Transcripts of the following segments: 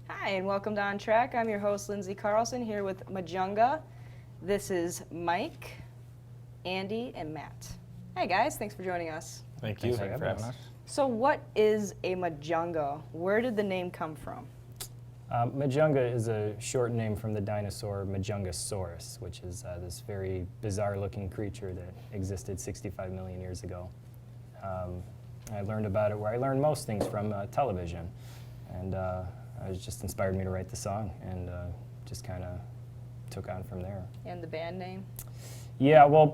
Hi, and welcome to On Track. I'm your host, Lindsay Carlson, here with Majunga. This is Mike, Andy, and Matt. Hi, guys. Thanks for joining us. Thank you for having us. So what is a Majunga? Where did the name come from? Majunga is a short name from the dinosaur Majungasaurus, which is this very bizarre-looking creature that existed 65 million years ago. I learned about it where I learned most things from television, and it just inspired me to write the song, and just kind of took on from there. And the band name? Yeah, well,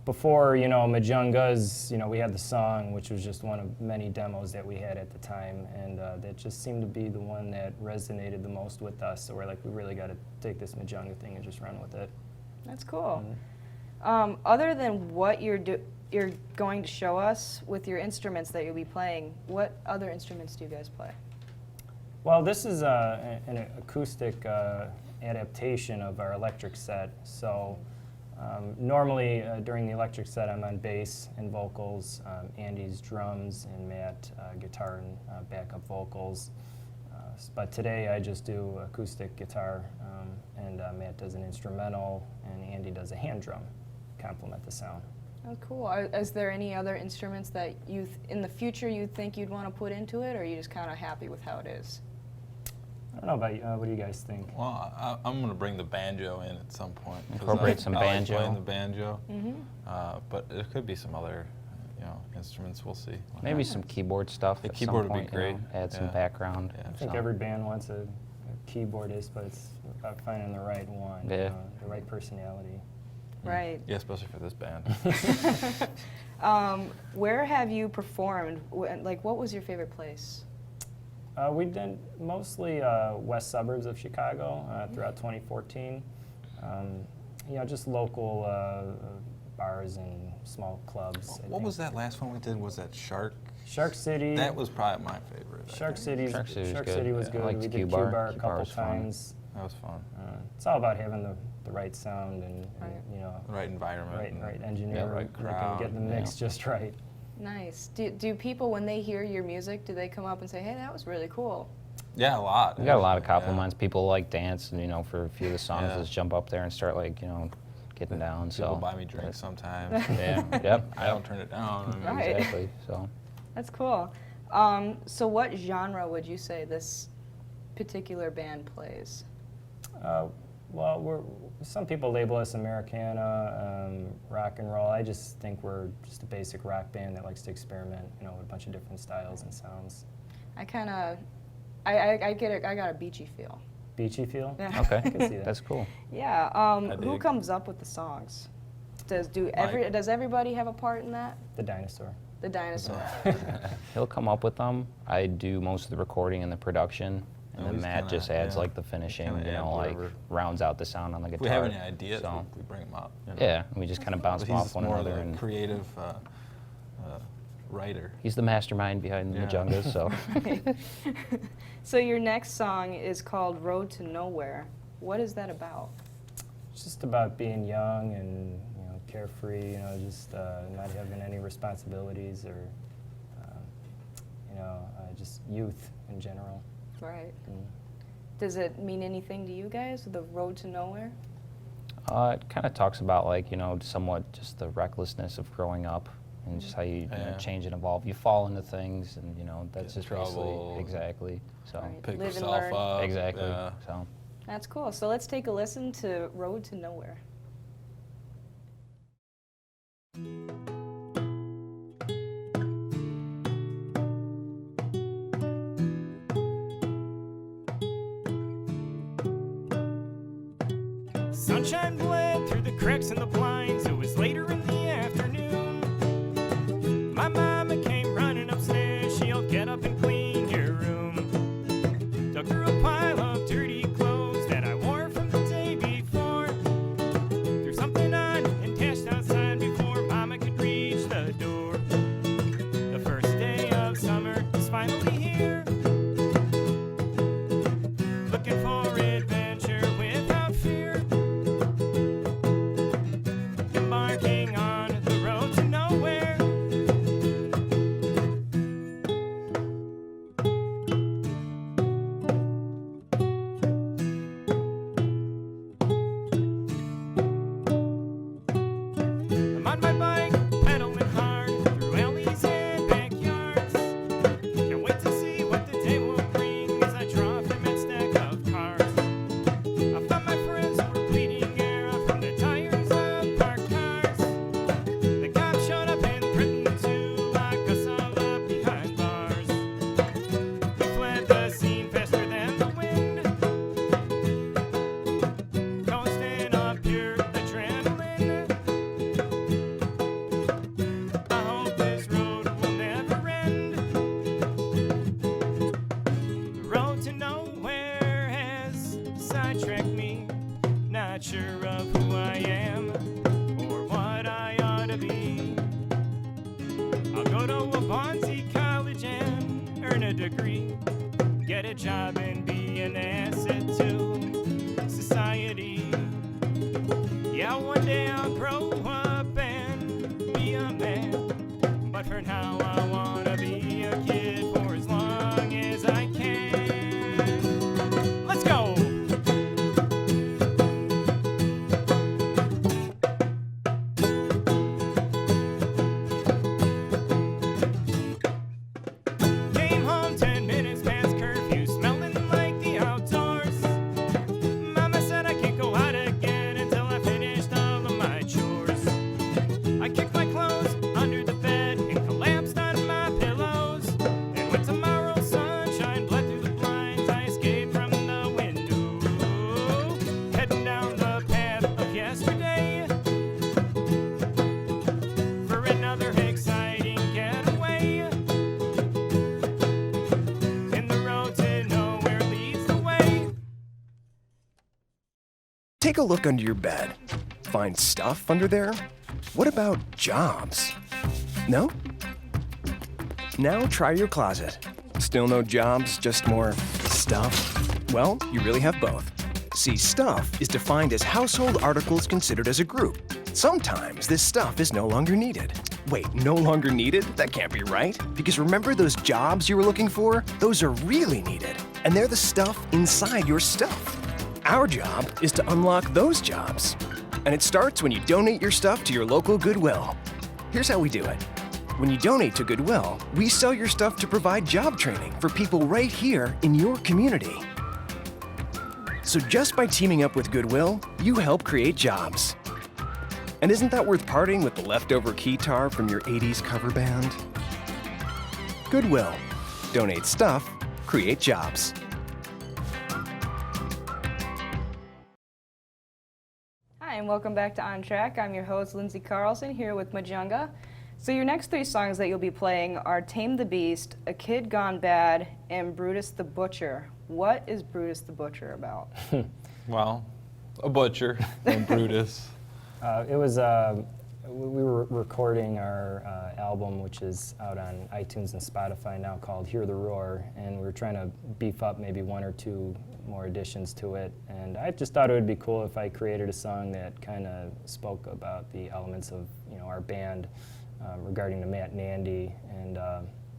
before, Majungas, we had the song, which was just one of many demos that we had at the time, and that just seemed to be the one that resonated the most with us. So we're like, we really got to take this Majunga thing and just run with it. That's cool. Other than what you're going to show us with your instruments that you'll be playing, what other instruments do you guys play? Well, this is an acoustic adaptation of our electric set. So normally during the electric set, I'm on bass and vocals, Andy's drums, and Matt guitar and backup vocals. But today I just do acoustic guitar, and Matt does an instrumental, and Andy does a hand drum, complement the sound. Oh, cool. Is there any other instruments that in the future you think you'd want to put into it, or are you just kind of happy with how it is? I don't know about you. What do you guys think? Well, I'm going to bring the banjo in at some point. Incorporate some banjo. I like playing the banjo, but there could be some other, instruments. We'll see. Maybe some keyboard stuff. The at keyboard some would point, be great. Add some background. Yeah. I think every band wants a keyboardist, but it's about finding the right one, Yeah. The right personality. Right. Yeah, especially for this band. Where have you performed? Like, what was your favorite place? We did mostly west suburbs of Chicago throughout 2014. Just local bars and small clubs. What was that last one we did? Was that Shark? Shark City. That was probably my favorite. Shark City was good. I liked We did Q Bar. Q Bar a Q Bar couple was fun. times. That was fun. It's all about having the right sound and The right environment. right engineer, right that can crowd. get the mix just right. Nice. Do people, when they hear your music, do they come up and say, hey, that was really cool? Yeah, a lot. We got a lot of actually, compliments. People like dance, and for a few of the songs, Yeah. just jump up there and start getting down. People So buy me drinks sometimes. yeah, yep. I don't turn it down. Right. Exactly. So That's cool. So what genre would you say this particular band plays? Well, some people label us Americana, rock and roll. I just think we're just a basic rock band that likes to experiment, with a bunch of different styles and sounds. I got a beachy feel. Beachy feel? Yeah. okay, I can see that. that's cool. Yeah. Who dig. comes up with the songs? Does Mike. does everybody have a part in that? The dinosaur. The dinosaur. He'll come up with them. I do most of the recording and the production, and Oh, then he's Matt kinda- just adds yeah. the finishing. Kinda add whatever. Rounds out the sound on the If guitar. we have any ideas, So, we bring them up. yeah, and we just kind of bounce But them he's off one more another. the And creative writer. he's the mastermind behind the Yeah. Majungas. So So your next song is called Road to Nowhere. What is that about? It's just about being young and carefree, just not having any responsibilities or just youth in general. Right. Does it mean anything to you guys, the Road to Nowhere? it kind of talks about somewhat just the recklessness of growing up and just how you, change and evolve. You fall into things, and that's Get in just basically trouble. exactly. So Right. Pick Live and yourself learn. up. exactly. Yeah. So. That's cool. So let's take a listen to Road to Nowhere. Sunshine bled through the cracks in the blinds. It was later in the afternoon. My mama came running upstairs. She yelled, "Get up and clean your room." Dug through a pile of dirty clothes that I wore from the day before. Threw something on and dashed outside before mama could reach the door. The first day of summer is finally here. Looking for adventure without fear. Embarking on the road to nowhere. I'm on my bike, pedaling hard through alleys and backyards. Can't wait to see what the day will bring as I draw from its stack of cars. I found my friends who were bleeding air from the tires of parked cars. The cops showed up and threatened to lock us all up behind bars. We fled the scene faster than the wind, coasting up pure adrenaline. I hope this road will never end. The road to nowhere has sidetracked me. Not sure of who I am or what I ought to be. I'll go to Waubonsee College and earn a degree. Get a job and be an asset to society. Yeah, one day I'll grow up and be a man. But for now I wanna be a kid for as long as I can. Let's go! Came home 10 minutes past curfew, smelling like the outdoors. Mama said I can't go out again until I finished all of my chores. I kicked my clothes under the bed and collapsed on my pillows. And when tomorrow's sunshine bled through the blinds, I escaped from the window, heading down the path of yesterday for another exciting getaway. And the road to nowhere leads the way. Take a look under your bed. Find stuff under there? What about jobs? No? Now try your closet. Still no jobs, just more stuff? Well, you really have both. See, stuff is defined as household articles considered as a group. Sometimes this stuff is no longer needed. Wait, no longer needed? That can't be right. Because remember those jobs you were looking for? Those are really needed. And they're the stuff inside your stuff. Our job is to unlock those jobs. And it starts when you donate your stuff to your local Goodwill. Here's how we do it. When you donate to Goodwill, we sell your stuff to provide job training for people right here in your community. So just by teaming up with Goodwill, you help create jobs. And isn't that worth parting with the leftover keytar from your 80s cover band? Goodwill. Donate stuff, create jobs. Hi, and welcome back to On Track. I'm your host, Lindsay Carlson, here with Majunga. So your next three songs that you'll be playing are Tame the Beast, A Kid Gone Bad, and Brutus the Butcher. What is Brutus the Butcher about? Well, a butcher named Brutus. It was, we were recording our album, which is out on iTunes and Spotify now, called Hear the Roar, and we were trying to beef up maybe one or two more additions to it. And I just thought it would be cool if I created a song that kind of spoke about the elements of, you know, our band regarding to Matt and Andy. And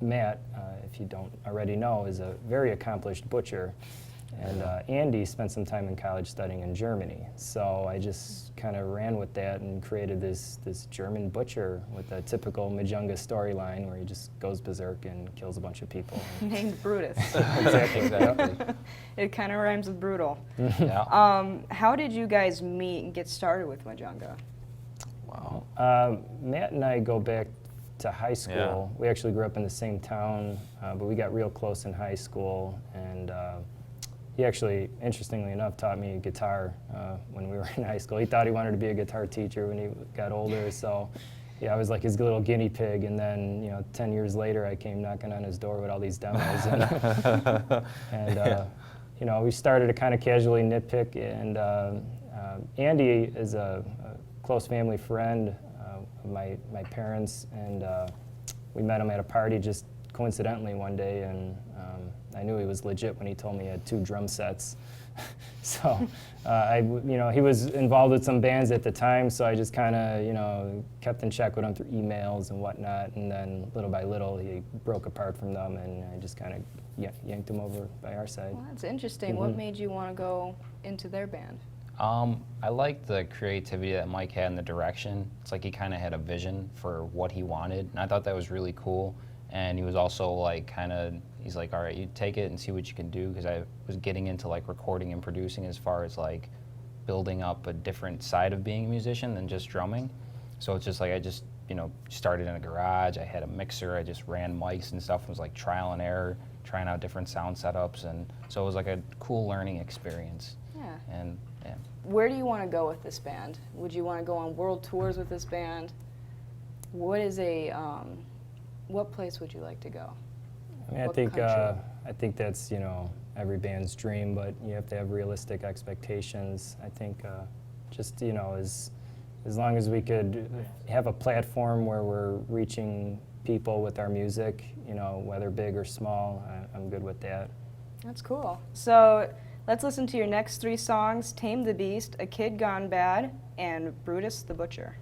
Matt, if you don't already know, is a very accomplished butcher. And Andy spent some time in college studying in Germany. So I just kind of ran with that and created this German butcher with a typical Majunga storyline where he just goes berserk and kills a bunch of people. Named Brutus. Exactly. It kind of rhymes with brutal. Yeah. How did you guys meet and get started with Majunga? Wow. Matt and I go back to high school. Yeah. We actually grew up in the same town, but we got real close in high school. And he actually, interestingly enough, taught me guitar when we were in high school. He thought he wanted to be a guitar teacher when he got older, so yeah, I was like his little guinea pig. And then, 10 years later, I came knocking on his door with all these demos, and we started to kind of casually nitpick. And Andy is a close family friend of my parents, and we met him at a party just coincidentally one day, and I knew he was legit when he told me he had 2 drum sets. So, he was involved with some bands at the time, so I just kind of, kept in check with him through emails and whatnot, and then little by little he broke apart from them, and I just kind of yanked him over by our side. Well, that's interesting. What made you want to go into their band? I liked the creativity that Mike had and the direction. It's like he kind of had a vision for what he wanted, and I thought that was really cool. And he was also like he's like, all right, you take it and see what you can do, because I was getting into like recording and producing as far as like building up a different side of being a musician than just drumming. So it's just like I just, started in a garage. I had a mixer. I just ran mics and stuff. It was like trial and error, trying out different sound setups, and so it was like a cool learning experience. Yeah. And yeah. Where do you want to go with this band? Would you want to go on world tours with this band? What is what place would you like to go? I mean, What country? I think that's every band's dream, but you have to have realistic expectations. I think just as long as we could have a platform where we're reaching people with our music, whether big or small, I'm good with that. That's cool. So let's listen to your next 3 songs: Tame the Beast, A Kid Gone Bad, and Brutus the Butcher.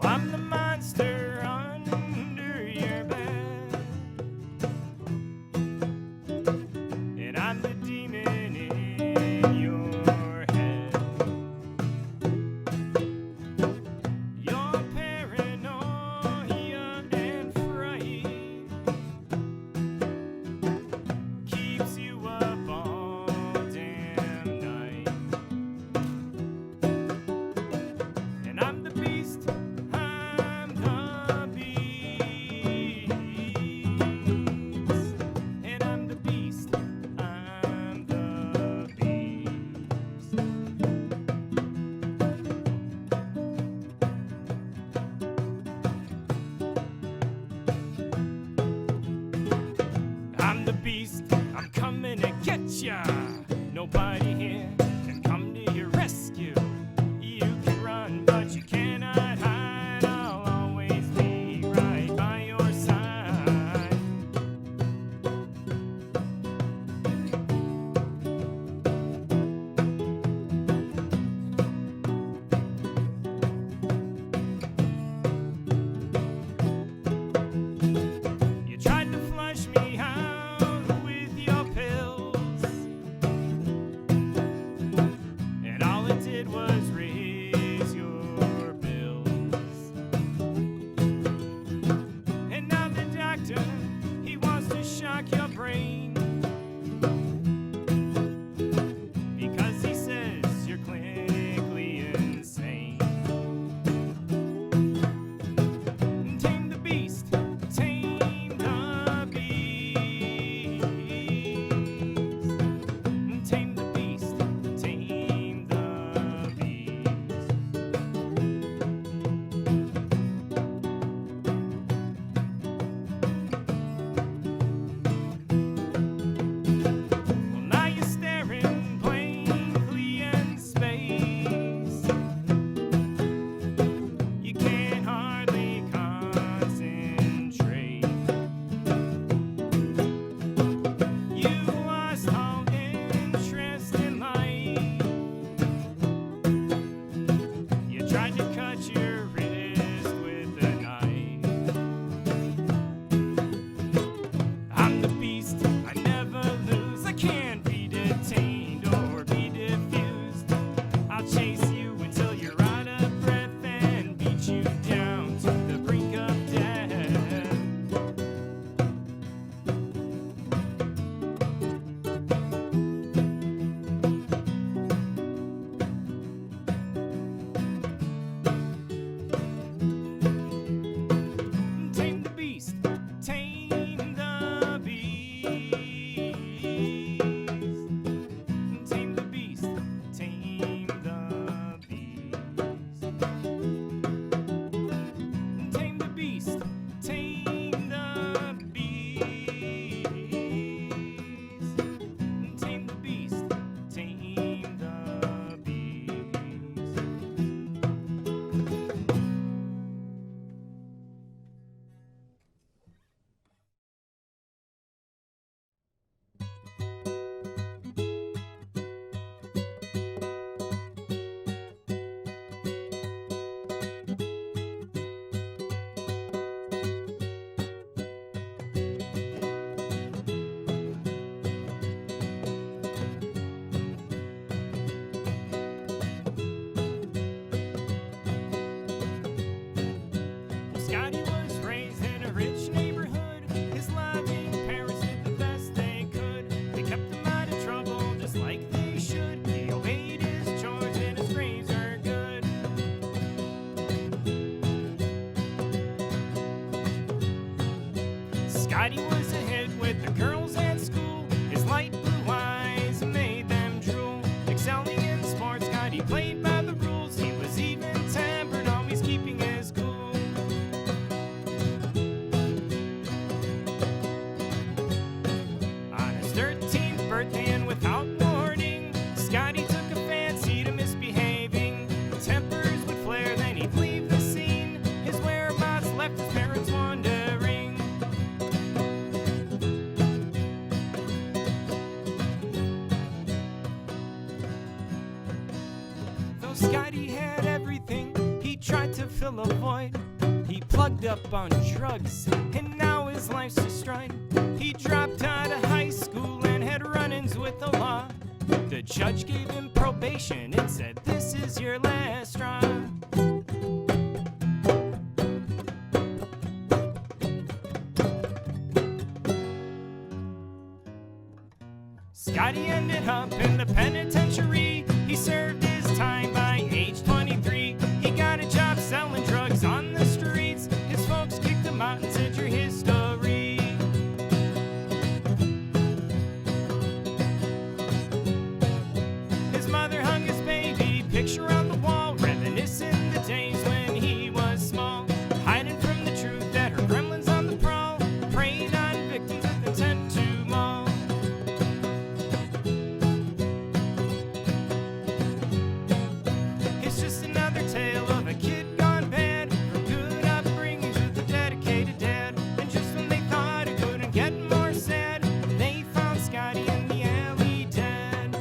I'm the monster under your bed, and I'm the demon in your head. Your paranoia and fright keeps you up all damn night, and I'm the beast. I'm the beast, I'm coming to get ya. Nobody here can come to your rescue. You can run, but you cannot hide. I'll always be right by your side. You tried to flush me out with your pills. was a hit with the girls at school. His light blue eyes made them drool. Excelling in sports, Scotty played by the rules. He was even-tempered, always keeping his cool. On his 13th birthday and without warning, Scotty took a fancy to misbehaving. Tempers would flare, then he'd leave the scene. His whereabouts left his parents wondering. Though Scotty had everything, he tried to fill a void. He plugged up on drugs, and now his life's destroyed. He dropped out of high school and had run-ins with the law. The judge gave him probation and said, "This is your last straw." Scotty ended up in the penitentiary. He served his time by age 23. He got a job selling drugs on the streets. His folks kicked him out and said, "Your history." His mother hung his baby picture on the wall, reminiscing the days when he was small, hiding from the truth that her gremlin's on the prowl, preying on victims with intent to maul. It's just another tale of a kid gone bad, from good upbringing to the dedicated dad. And just when they thought it couldn't get more sad, they found Scotty in the alley dead.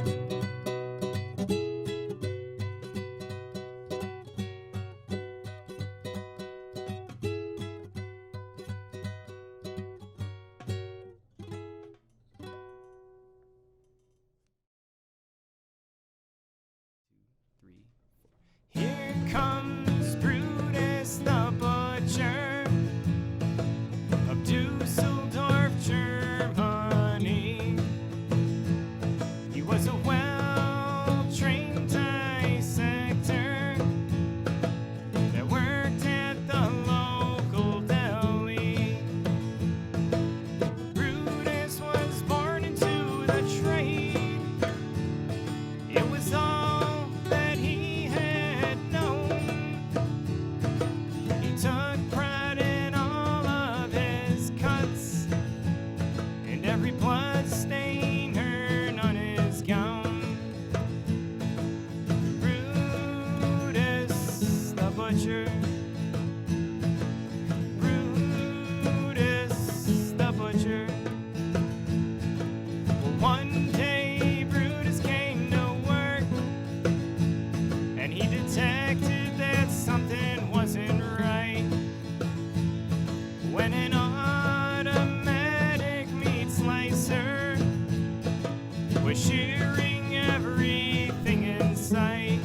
Here comes Brutus the Butcher of Dusseldorf, Germany. He was a well-trained dissector that worked at the local deli. Brutus was born into the trade. It was all that he had known. He took pride in all of his cuts and every blood stain earned on his gown. Brutus the Butcher. Brutus the Butcher. Well, one day Brutus came to work, and he detected that something wasn't right. When an automatic meat slicer was shearing everything in sight,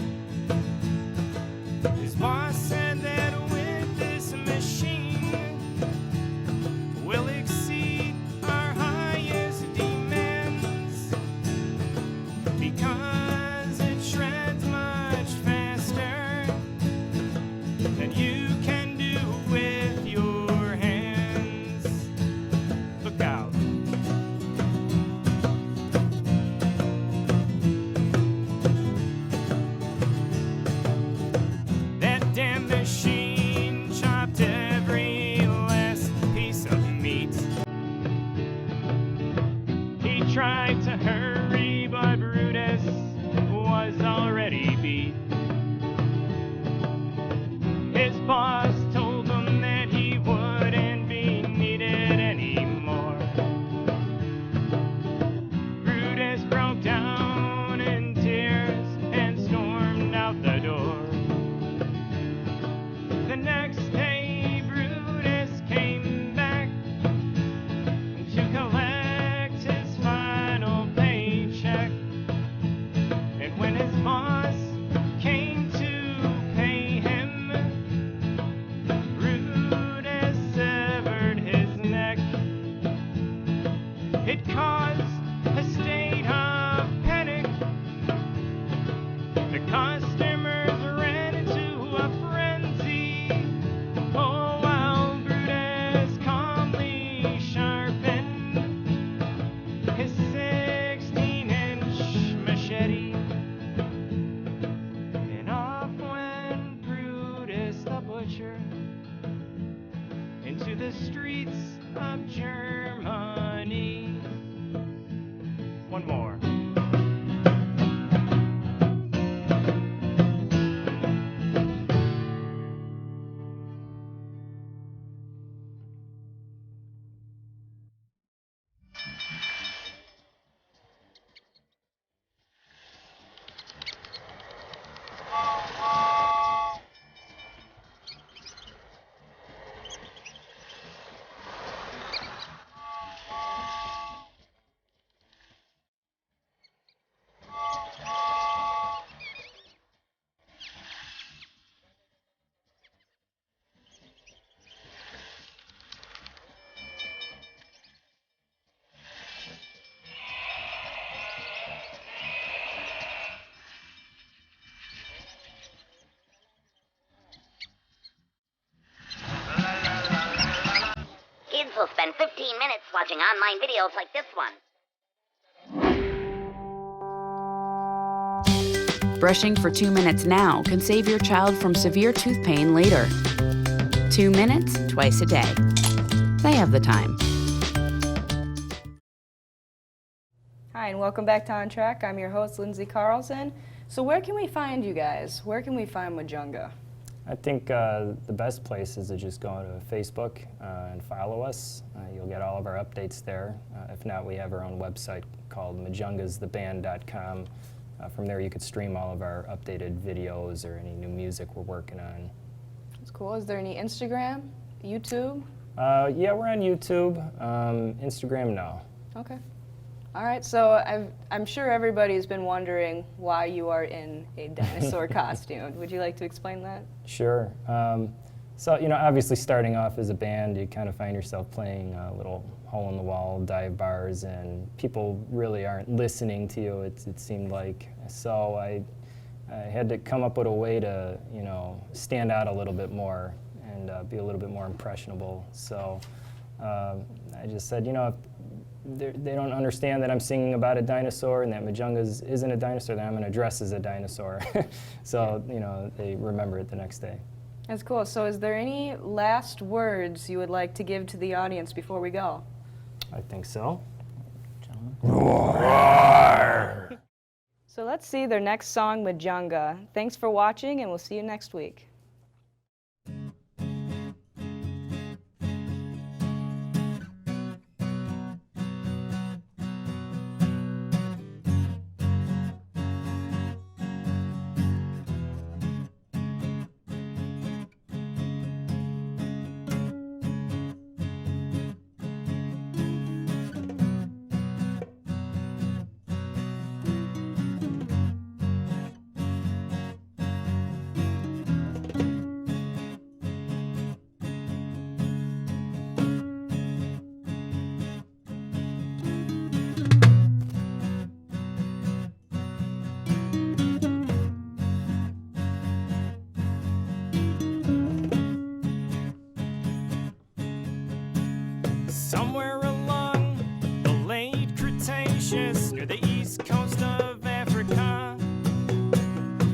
his boss said that with this machine, we'll exceed our highest demands, because it shreds much faster than you can do with your hands. Look out. That damn machine chopped every last piece of meat. He tried to hurry, but Brutus was already beat. His boss told him that he wouldn't be needed anymore. Brutus broke down in tears and stormed out the door. The next day, Brutus came back to collect his final paycheck. And when his boss came to pay him, Brutus severed his neck. It caused a state of panic. The customers ran into a frenzy. Oh, while Brutus calmly sharpened 17 minutes watching online videos like this one. Brushing for 2 minutes now can save your child from severe tooth pain later. 2 minutes, twice a day. They have the time. Hi, and welcome back to On Track. I'm your host, Lindsay Carlson. So where can we find you guys? Where can we find Majunga? I think the best place is to just go to Facebook and follow us. You'll get all of our updates there. If not, we have our own website called majungastheband.com. From there, you could stream all of our updated videos or any new music we're working on. That's cool. Is there any Instagram, YouTube? Yeah, we're on YouTube. Instagram, no. Okay. All right, so I'm sure everybody's been wondering why you are in a dinosaur costume. Would you like to explain that? Sure. So, obviously starting off as a band, you kind of find yourself playing little hole-in-the-wall dive bars, and people really aren't listening to you, it seemed like. So I had to come up with a way to, stand out a little bit more and be a little bit more impressionable. So I just said, if they don't understand that I'm singing about a dinosaur and that Majungas isn't a dinosaur, then I'm going to dress as a dinosaur. So, they remember it the next day. That's cool. So is there any last words you would like to give to the audience before we go? I think so. So let's see their next song, Majunga. Thanks for watching, and we'll see you next week. Somewhere along the late Cretaceous, near the east coast of Africa,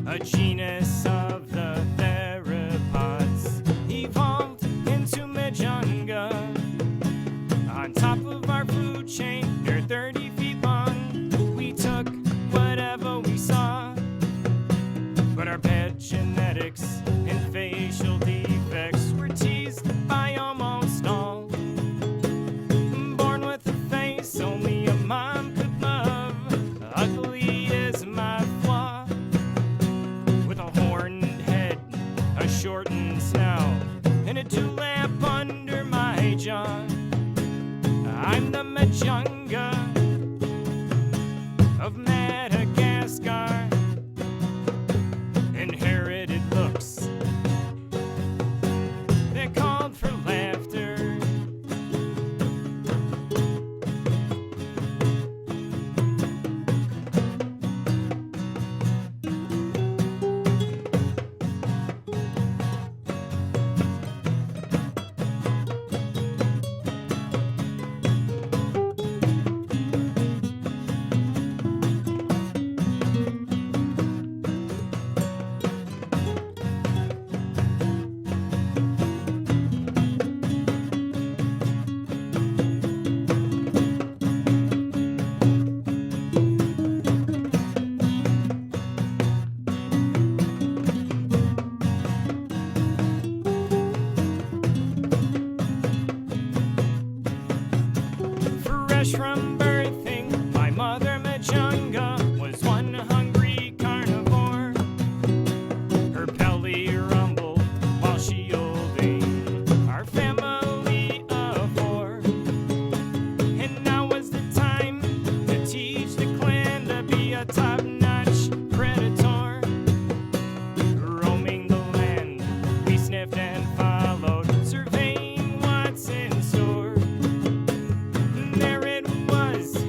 a genus of the theropods evolved into Majunga. On top of our food chain, near 30 feet long, we took whatever we saw, but our bad genetics and facial defects were teased by almost all. Only a mom could love, ugly is my flaw. With a horned head, a shortened snout, and a dewlap under my jaw. I'm the Majunga of Madagascar. Inherited looks that called for laughter. Fresh from birthing, my mother Majunga was one hungry carnivore. Her belly rumbled while she obeyed our family of four. And now was the time to teach the clan to be a top-notch predator. Roaming the land, we sniffed and followed, surveying what's in store. There it was,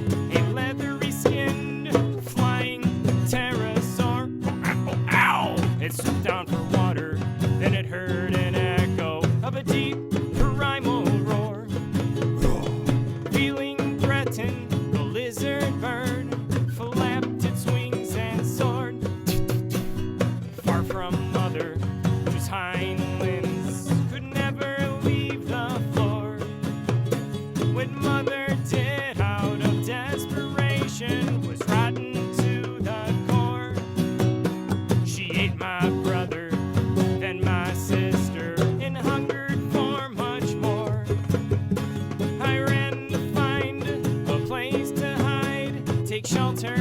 Satan, the lizard bird, flapped its wings and soared far from mother, whose hind limbs could never leave the floor. What mother did out of desperation was rotten to the core. She ate my brother, then my sister, and hungered for much more. I ran to find a place to hide, take shelter